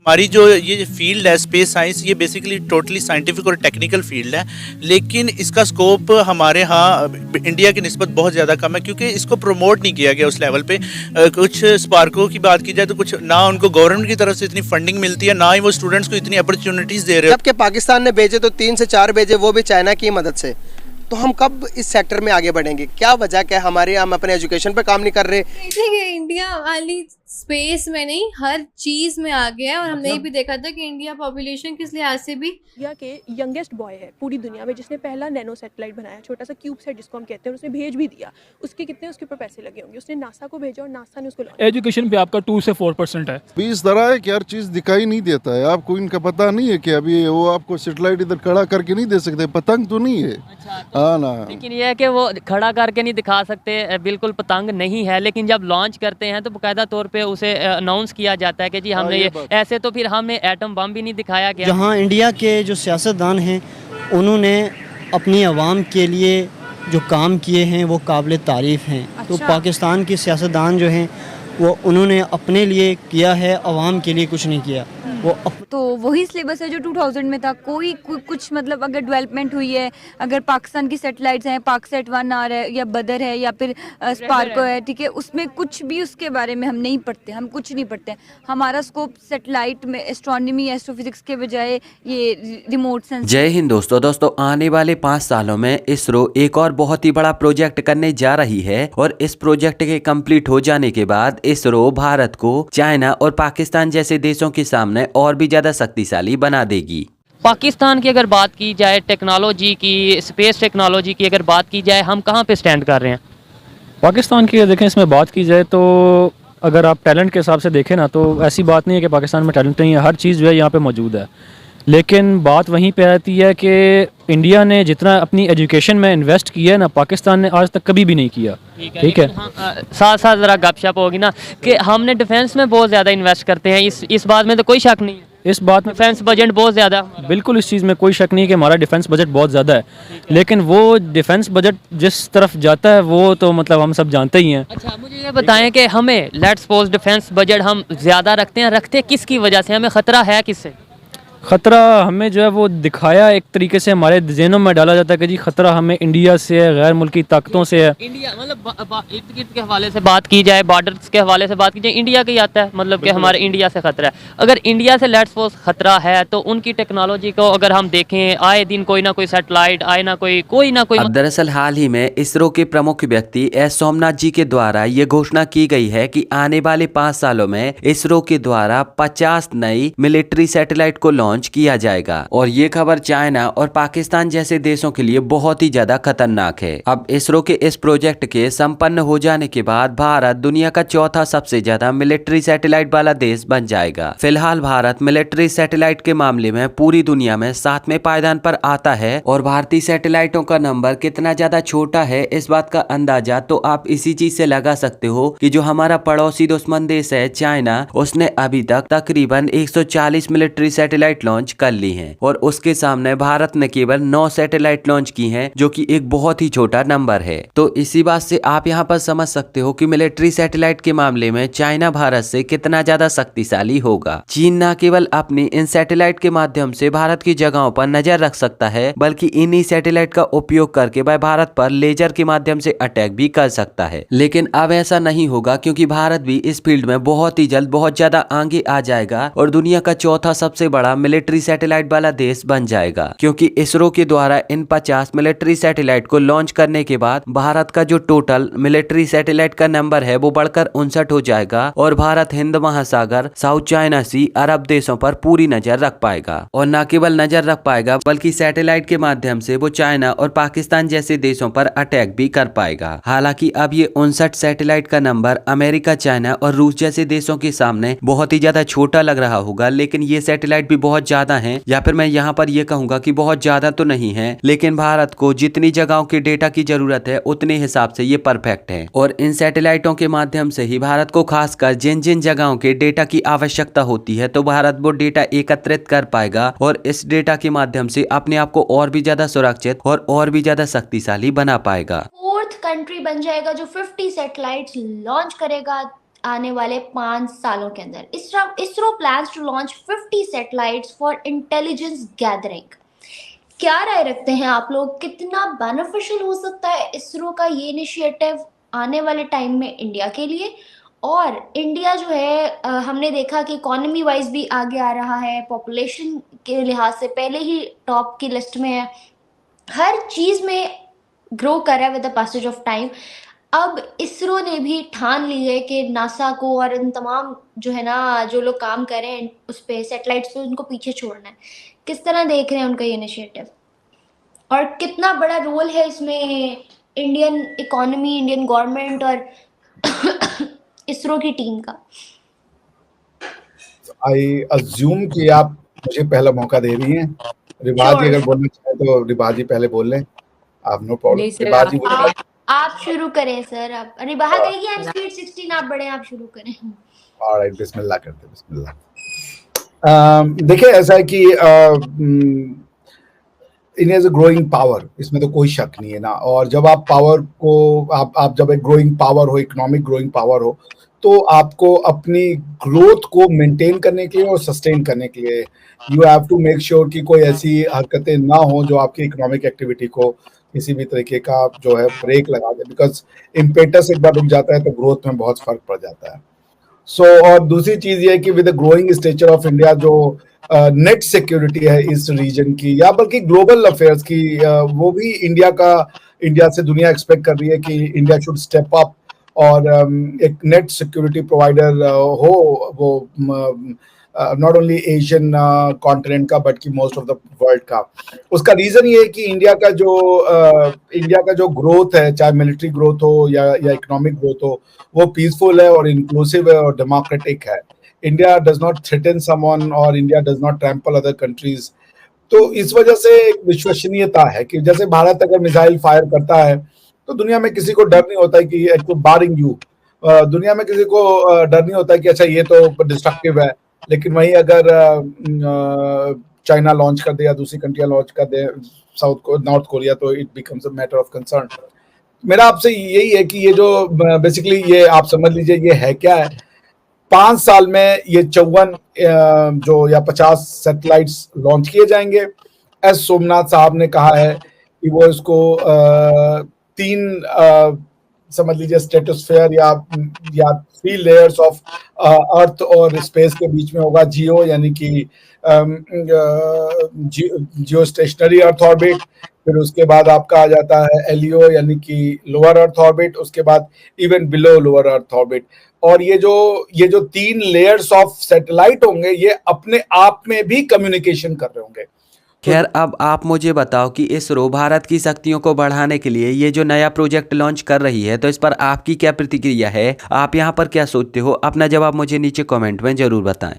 हमारी जो ये फील्ड है स्पेस साइंस, ये बेसिकली टोटली साइंटिफिक और टेक्निकल फील्ड है, लेकिन इसका स्कोप हमारे यहाँ इंडिया की निस्बत बहुत ज़्यादा कम है, क्योंकि इसको प्रमोट नहीं किया गया उस लेवल पे। कुछ स्पार्को की बात की जाए तो कुछ ना उनको गवर्नमेंट की तरफ से इतनी फंडिंग मिलती है, ना ही वो स्टूडेंट्स को इतनी अपॉर्चुनिटीज़ दे रहे हैं। जबकि पाकिस्तान ने भेजे तो 3 से 4 भेजे, वो भी चाइना की मदद से। तो हम कब इस सेक्टर में आगे बढ़ेंगे? क्या वजह क्या हमारे, हम अपने एजुकेशन पे काम नहीं कर रहे? देखिए, इंडिया वाली स्पेस में नहीं, हर चीज में आ गया है। और हमने ये भी देखा था कि इंडिया पॉपुलेशन किस लिहाज से भी इंडिया के यंगेस्ट बॉय है पूरी दुनिया में जिसने पहला नैनो सैटेलाइट बनाया, छोटा सा क्यूब सेट जिसको हम कहते हैं, और उसने भेज भी दिया। उसके कितने उसके ऊपर पैसे लगे होंगे, उसने नासा को भेजा और नासा ने उसको लॉन्च। एजुकेशन पे आपका 2 से 4% है। भी इस तरह है कि हर चीज़ दिखाई नहीं देता है आपको, इनका पता नहीं है कि अभी वो आपको सैटेलाइट इधर खड़ा करके नहीं दे सकते, पतंग तो नहीं है। हाँ ना, लेकिन ये है कि वो खड़ा करके नहीं दिखा सकते, बिल्कुल पतंग नहीं है, लेकिन जब लॉन्च करते हैं तो बाकायदा तौर पे उसे अनाउंस किया जाता है कि जी हमने ये ऐसे, तो फिर हमें एटम बम भी नहीं दिखाया गया। जहाँ इंडिया के जो सियासतदान हैं उन्होंने अपनी आवाम के लिए जो काम किए हैं वो काबिल तारीफ़ हैं। तो पाकिस्तान के सियासतदान जो हैं वो उन्होंने अपने लिए किया है, आवाम के लिए कुछ नहीं किया। वो तो वही सिलेबस है जो 2000 में था। कुछ मतलब अगर डेवलपमेंट हुई है, अगर पाकिस्तान की सैटेलाइट्स हैं, पाकसेट 1 आ रहा है या बदर है या फिर स्पार्को है, ठीक है, उसमें कुछ भी उसके बारे में हम नहीं पढ़ते, हम कुछ नहीं पढ़ते। हमारा स्कोप सैटेलाइट में एस्ट्रोनॉमी, एस्ट्रोफिजिक्स के बजाय ये रिमोट सेंस। जय हिंद दोस्तों, आने वाले 5 सालों में इसरो एक और बहुत ही बड़ा प्रोजेक्ट करने जा रही है, और इस प्रोजेक्ट के कंप्लीट हो जाने के बाद इसरो भारत को चाइना और पाकिस्तान जैसे देशों के सामने और भी ज्यादा शक्तिशाली बना देगी। पाकिस्तान की अगर बात की जाए टेक्नोलॉजी की, स्पेस टेक्नोलॉजी की अगर बात की जाए, हम कहाँ पे स्टैंड कर रहे हैं? पाकिस्तान की देखें, इसमें बात की जाए तो अगर आप टैलेंट के हिसाब से देखें ना, तो ऐसी बात नहीं है कि पाकिस्तान में टैलेंट नहीं है, हर चीज़ जो है यहाँ पे मौजूद है। लेकिन बात वहीं पे आती है कि इंडिया ने जितना अपनी एजुकेशन में इन्वेस्ट किया है ना, पाकिस्तान ने आज तक कभी भी नहीं किया। ठीक है, साथ साथ ज़रा गपशप होगी ना कि हमने डिफेंस में बहुत ज़्यादा इन्वेस्ट करते हैं, इस बात में तो कोई शक नहीं है। इस बात में डिफेंस बजट बहुत ज़्यादा, बिल्कुल इस चीज़ में कोई शक नहीं है कि हमारा डिफेंस बजट बहुत ज़्यादा है, लेकिन वो डिफेंस बजट जिस तरफ जाता है वो तो मतलब हम सब जानते ही हैं। अच्छा, मुझे ये बताएं कि हमें लेट्स सपोज डिफेंस बजट हम ज़्यादा रखते किसकी वजह से? हमें ख़तरा है किससे? ख़तरा हमें जो है वो दिखाया एक तरीके से, हमारे ज़हनों में डाला जाता है कि जी ख़तरा हमें इंडिया से है, गैर मुल्की ताकतों से है। इंडिया मतलब इर्द गिर्द के हवाले से बात की जाए, बॉर्डर्स के हवाले से बात की जाए, इंडिया का ही आता है, मतलब कि हमारे इंडिया से ख़तरा है। अगर इंडिया से लेट्स सपोज ख़तरा है तो उनकी टेक्नोलॉजी को अगर हम देखें, आए दिन कोई ना कोई सैटेलाइट, आए ना कोई अब दरअसल हाल ही में इसरो के प्रमुख व्यक्ति एस सोमनाथ जी के द्वारा ये घोषणा की गई है कि आने वाले 5 सालों में इसरो के द्वारा 50 नई मिलिट्री सैटेलाइट को लॉन्च किया जाएगा, और ये खबर चाइना और पाकिस्तान जैसे देशों के लिए बहुत ही ज्यादा खतरनाक है। अब इसरो के इस प्रोजेक्ट के संपन्न हो जाने के बाद भारत दुनिया का चौथा सबसे ज्यादा मिलिट्री सैटेलाइट वाला देश बन जाएगा। फिलहाल भारत मिलिट्री सैटेलाइट के मामले में पूरी दुनिया में 7वें पायदान पर आता है, और भारतीय सैटेलाइटों का नंबर कितना ज्यादा छोटा है इस बात का अंदाजा तो आप इसी चीज से लगा सकते हो कि जो हमारा पड़ोसी दुश्मन देश है चाइना, उसने अभी तक तकरीबन 140 मिलिट्री सैटेलाइट लॉन्च कर ली हैं, और उसके सामने भारत ने केवल 9 सैटेलाइट लॉन्च की हैं, जो कि एक बहुत ही छोटा नंबर है। तो इसी बात से आप यहाँ पर समझ सकते हो कि मिलिट्री सैटेलाइट के मामले में चाइना भारत से कितना ज्यादा शक्तिशाली होगा। चीन न केवल अपनी इन सैटेलाइट के माध्यम से भारत की जगहों पर नजर रख सकता है, बल्कि इन्हीं सैटेलाइट का उपयोग करके वह भारत पर लेजर के माध्यम से अटैक भी कर सकता है। लेकिन अब ऐसा नहीं होगा, क्योंकि भारत भी इस फील्ड में बहुत ही जल्द बहुत ज्यादा आगे आ जाएगा और दुनिया का चौथा सबसे बड़ा मिलिट्री सैटेलाइट वाला देश बन जाएगा, क्योंकि इसरो के द्वारा इन 50 मिलिट्री सैटेलाइट को लॉन्च करने के बाद भारत का जो टोटल मिलिट्री सैटेलाइट का नंबर है वो बढ़कर 59 हो जाएगा, और भारत हिंद महासागर, साउथ चाइना सी, अरब देशों पर पूरी नजर रख पाएगा। और न केवल नजर रख पाएगा बल्कि सैटेलाइट के माध्यम से वो चाइना और पाकिस्तान जैसे देशों पर अटैक भी कर पाएगा। हालांकि अब ये 59 सैटेलाइट का नंबर अमेरिका, चाइना और रूस जैसे देशों के सामने बहुत ही ज्यादा छोटा लग रहा होगा, लेकिन ये सैटेलाइट भी बहुत ज्यादा हैं, या फिर मैं यहाँ पर ये कहूंगा कि बहुत ज्यादा तो नहीं है, लेकिन भारत को जितनी जगहों के डेटा की जरूरत है उतने हिसाब से ये परफेक्ट है। और इन सैटेलाइटों के माध्यम से ही भारत को खासकर जिन जिन जगहों के डेटा की आवश्यकता होती है तो भारत वो डेटा एकत्रित कर पाएगा, और इस डेटा के माध्यम से अपने आप को और भी ज्यादा सुरक्षित और भी ज्यादा शक्तिशाली बना पाएगा। 4th कंट्री बन जाएगा जो 50 सैटेलाइट्स लॉन्च करेगा आने वाले 5 सालों के अंदर। ISRO plans to launch 50 satellites for intelligence gathering. क्या राय रखते हैं आप लोग, कितना बेनिफिशियल हो सकता है इसरो का ये इनिशिएटिव आने वाले टाइम में इंडिया के लिए? और इंडिया जो है हमने देखा कि इकोनॉमी वाइज भी आगे आ रहा है, पॉपुलेशन के लिहाज से पहले ही टॉप की लिस्ट में है, हर चीज़ में ग्रो कर रहा है with the passage of time. अब इसरो ने भी ठान ली है कि नासा को और इन तमाम जो है ना, जो लोग काम कर रहे हैं उस पे सैटेलाइट्स पे, उनको पीछे छोड़ना है। किस तरह देख रहे हैं उनका ये इनिशिएटिव, और कितना बड़ा रोल है इसमें इंडियन इकोनॉमी, इंडियन गवर्नमेंट और इसरो की टीम का? आई अज्यूम कि आप मुझे पहला मौका दे रही हैं। रिवाज जी अगर बोलना चाहे तो रिवाज जी पहले बोल लें, आप नो प्रॉब्लम। रिवाज जी आप शुरू करें सर। आप रिवाज कहेगी आई एम स्पीड 16, आप बड़े, आप शुरू करें। ऑलराइट, बिस्मिल्लाह करते हैं, बिस्मिल्लाह। देखिए ऐसा है कि India is a growing power, इसमें तो कोई शक नहीं है ना। और जब आप पावर को आप जब एक ग्रोइंग पावर हो, इकोनॉमिक ग्रोइंग पावर हो, तो आपको अपनी ग्रोथ को मेंटेन करने के लिए और सस्टेन करने के लिए you have to make sure कि कोई ऐसी हरकतें ना हो जो आपकी इकोनॉमिक एक्टिविटी को किसी भी तरीके का जो है ब्रेक लगा दे, बिकॉज इम्पेटस एक बार रुक जाता है तो ग्रोथ में बहुत फर्क पड़ जाता है। और दूसरी चीज ये है कि with the growing stature of India, जो नेट सिक्योरिटी है इस रीजन की या बल्कि ग्लोबल अफेयर्स की, वो भी इंडिया से दुनिया एक्सपेक्ट कर रही है कि इंडिया शुड स्टेप अप और एक नेट सिक्योरिटी प्रोवाइडर हो, वो नॉट ओनली एशियन कॉन्टिनेंट का बट कि मोस्ट ऑफ द वर्ल्ड का। उसका रीजन ये है कि इंडिया का जो ग्रोथ है, चाहे मिलिट्री ग्रोथ हो या इकोनॉमिक ग्रोथ हो, वो पीसफुल है और इंक्लूसिव है और डेमोक्रेटिक है। India does not threaten someone और India does not trample other countries. तो इस वजह से एक विश्वसनीयता है कि जैसे भारत अगर मिसाइल फायर करता है तो दुनिया में किसी को डर नहीं होता है कि एक तो बारिंग यू, दुनिया में किसी को डर नहीं होता है कि अच्छा ये तो डिस्ट्रक्टिव है। लेकिन वहीं अगर चाइना लॉन्च कर दे या दूसरी कंट्रियां लॉन्च कर दे, नॉर्थ कोरिया, तो it becomes a matter of concern. मेरा आपसे यही है कि ये जो बेसिकली ये आप समझ लीजिए ये है क्या है। 5 साल में ये 54 जो या 50 सैटेलाइट्स लॉन्च किए जाएंगे। एस सोमनाथ साहब ने कहा है कि वो इसको 3 समझ लीजिए स्ट्रेटोस्फेयर या 3 लेयर्स ऑफ अर्थ और स्पेस के बीच में होगा। जियो यानी कि जियो स्टेशनरी अर्थ ऑर्बिट, फिर उसके बाद आपका आ जाता है एलईओ यानी कि लोअर अर्थ ऑर्बिट, उसके बाद even below lower earth orbit. और ये जो 3 लेयर्स ऑफ सैटेलाइट होंगे ये अपने आप में भी कम्युनिकेशन कर रहे होंगे। खैर, अब आप मुझे बताओ कि इसरो भारत की शक्तियों को बढ़ाने के लिए ये जो नया प्रोजेक्ट लॉन्च कर रही है, तो इस पर आपकी क्या प्रतिक्रिया है? आप यहाँ पर क्या सोचते हो? अपना जवाब मुझे नीचे कमेंट में जरूर बताएं।